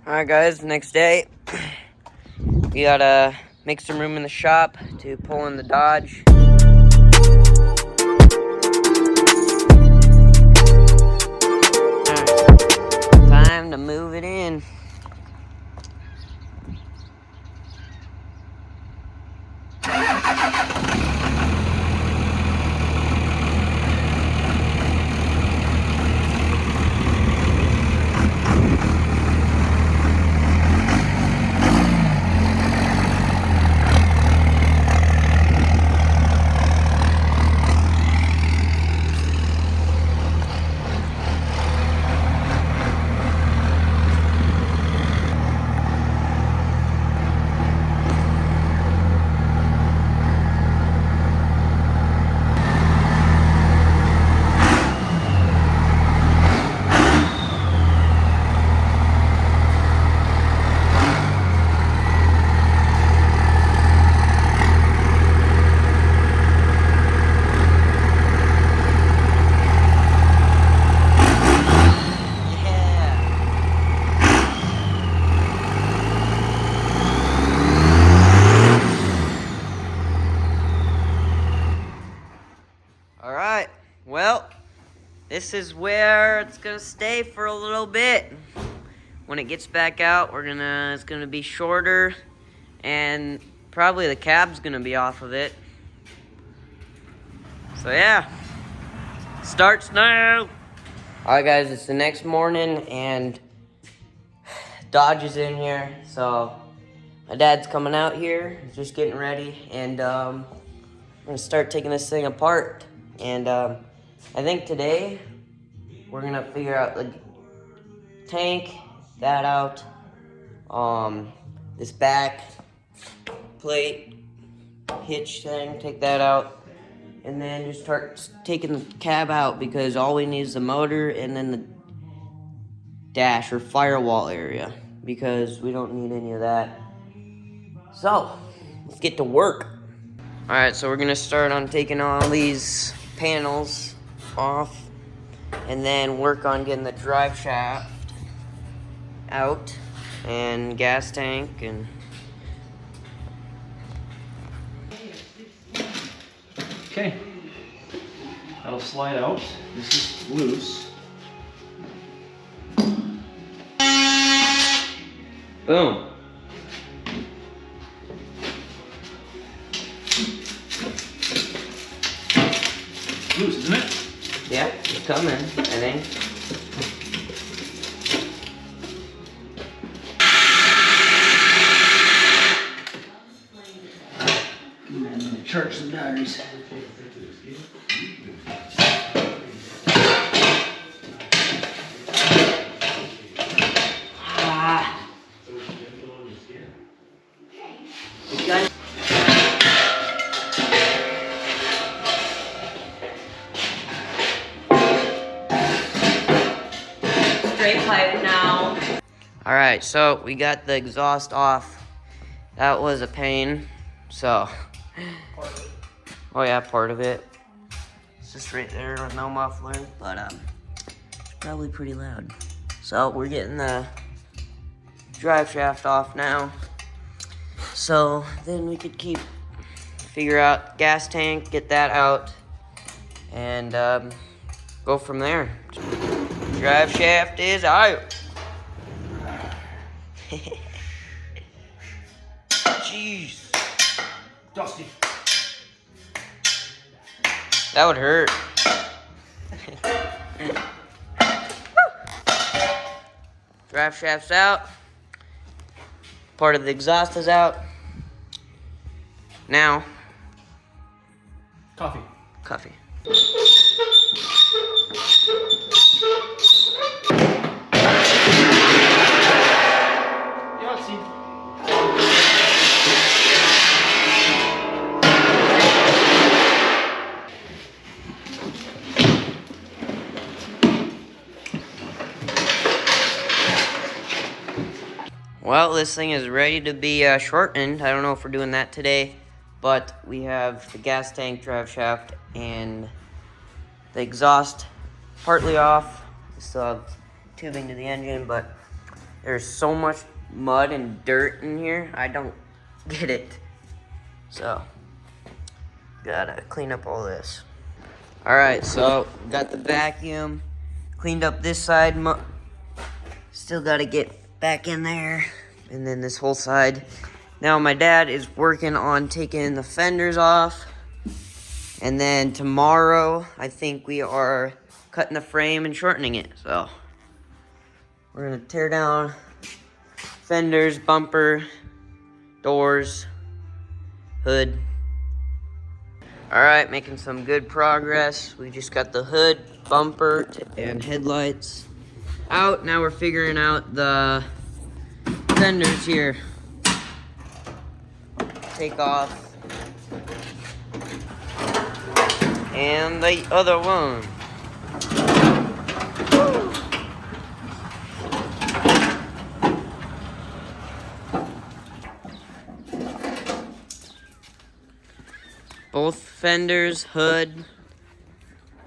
Alright guys, next day, we gotta make some room in the shop to pull in the Dodge. Alright, time to move it in. Alright, well, this is where it's gonna stay for a little bit. When it gets back out, it's gonna be shorter, and probably the cab's gonna be off of it. So yeah, starts now. Alright guys, it's the next morning, and Dodge is in here, so my dad's coming out here, he's just getting ready, and I'm gonna start taking this thing apart. And I think today we're gonna figure out the tank, that out, this back plate hitch thing, take that out, and then just start taking the cab out, because all we need is the motor and then the dash or firewall area, because we don't need any of that. So let's get to work. All right, so we're gonna start on taking all these panels off, and then work on getting the drive shaft out and gas tank. And okay, that'll slide out. This is loose. boom. Loose, isn't it? Yeah, it's coming, I think. I'm gonna charge some batteries. Straight pipe now. Alright, so we got the exhaust off. That was a pain. So, oh yeah, part of it. It's just right there with no muffler, but it's probably pretty loud. So we're getting the drive shaft off now. So then we could figure out gas tank, get that out, and go from there. Drive shaft is out. Jeez. Dusty. That would hurt. Drive shaft's out. Part of the exhaust is out. Now, Coffee. coffee. Well, this thing is ready to be shortened. I don't know if we're doing that today, but we have the gas tank, drive shaft, and the exhaust partly off. We still have tubing to the engine, but There's so much mud and dirt in here. I don't get it. So, gotta clean up all this. All right, so got the vacuum, cleaned up this side. Still gotta get back in there. And then this whole side. Now my dad is working on taking the fenders off. And then tomorrow, I think we are cutting the frame and shortening it. So we're gonna tear down fenders, bumper, doors, hood. All right, making some good progress. We just got the hood, bumper, and headlights out. Now we're figuring out the fenders here. Take off. And the other one. Woo. Both fenders, hood,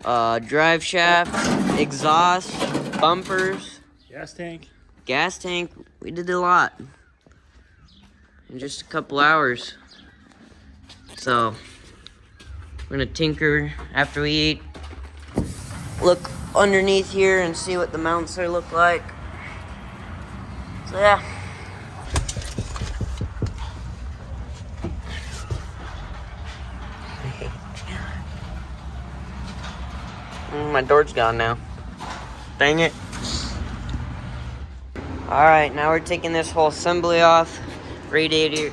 drive shaft, exhaust, bumpers, gas tank. We did a lot in just a couple hours. So we're gonna tinker after we eat. Look underneath here and see what the mounts are look like. So yeah. My door's gone now. Dang it. Alright, now we're taking this whole assembly off. Radiator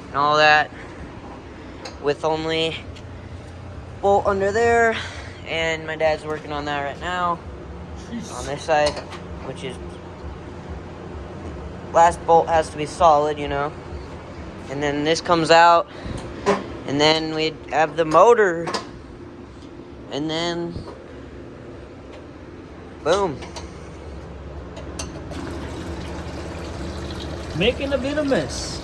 and all that. With only bolt under there. And my dad's working on that right now. On this side. Which is... last bolt has to be solid, you know. And then this comes out. And then we have the motor. And then... boom. Making a bit of mess.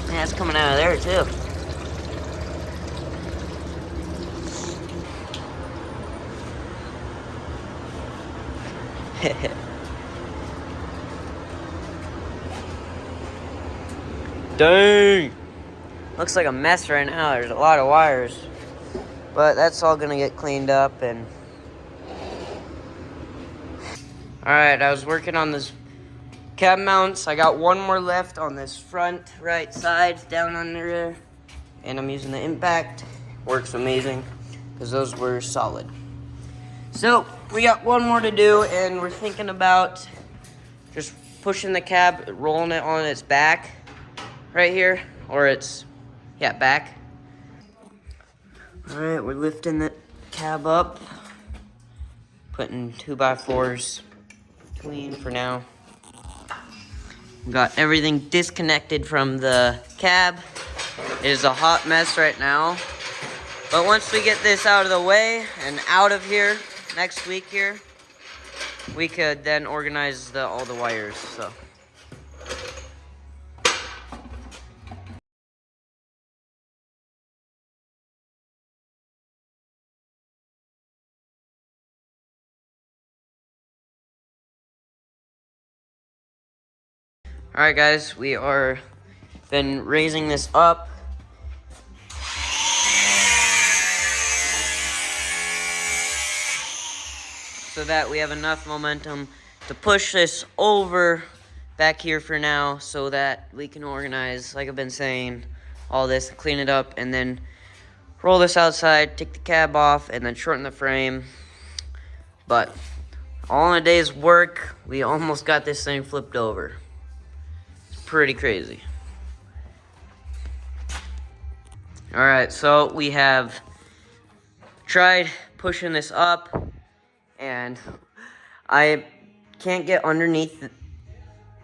Yeah, it's coming out of there too. Dang! Looks like a mess right now. There's a lot of wires. But that's all gonna get cleaned up and... Alright, I was working on this cab mounts. I got one more left on this front right side down under there. And I'm using the impact. Works amazing because those were solid. So we got one more to do and we're thinking about just pushing the cab, rolling it on its back right here. Or its, yeah, back. Alright, we're lifting the cab up. Putting 2x4s clean for now. Got everything disconnected from the cab. It is a hot mess right now. But once we get this out of the way and out of here next week here, we could then organize all the wires. So. Alright guys, we are been raising this up. So that we have enough momentum to push this over back here for now so that we can organize, like I've been saying, all this, clean it up, and then roll this outside, take the cab off, and then shorten the frame. But all in a day's work, we almost got this thing flipped over. Pretty crazy. Alright, so we have tried pushing this up and I can't get underneath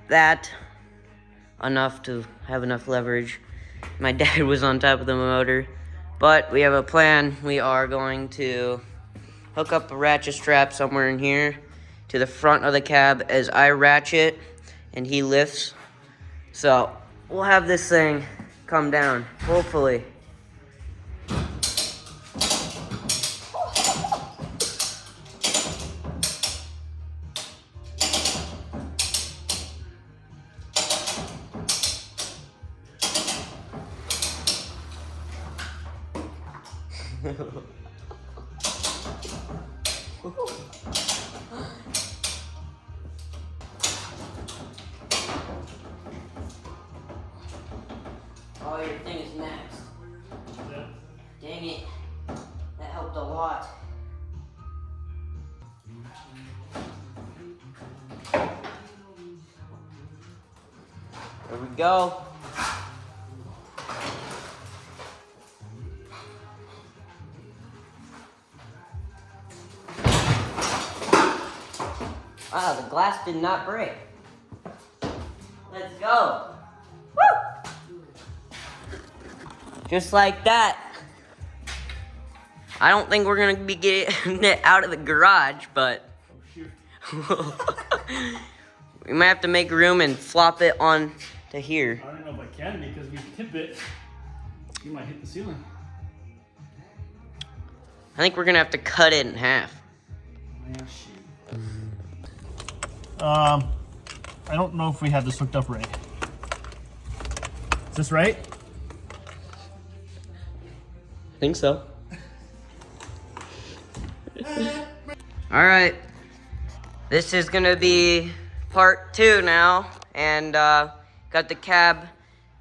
that enough to have enough leverage. My dad was on top of the motor, but we have a plan. We are going to hook up a ratchet strap somewhere in here to the front of the cab as I ratchet and he lifts. So, we'll have this thing come down, hopefully. Oh, your thing is next. Dang it. That helped a lot. There we go. Wow, the glass did not break. Let's go. Woo! Just like that. I don't think we're gonna be getting it out of the garage, but we might have to make room and flop it on to here. I don't know if I can because if you tip it, you might hit the ceiling. I think we're gonna have to cut it in half. Yeah, shit. I don't know if we have this hooked up right. Is this right? I think so. All right, this is gonna be part 2 now, and got the cab.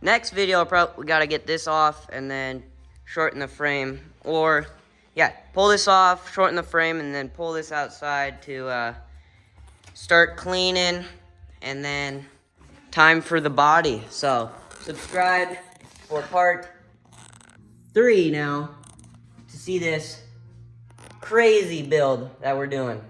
Next video, we gotta get this off and then shorten the frame, or yeah, pull this off, shorten the frame, and then pull this outside to start cleaning, and then time for the body. So subscribe for part 3 now to see this crazy build that we're doing.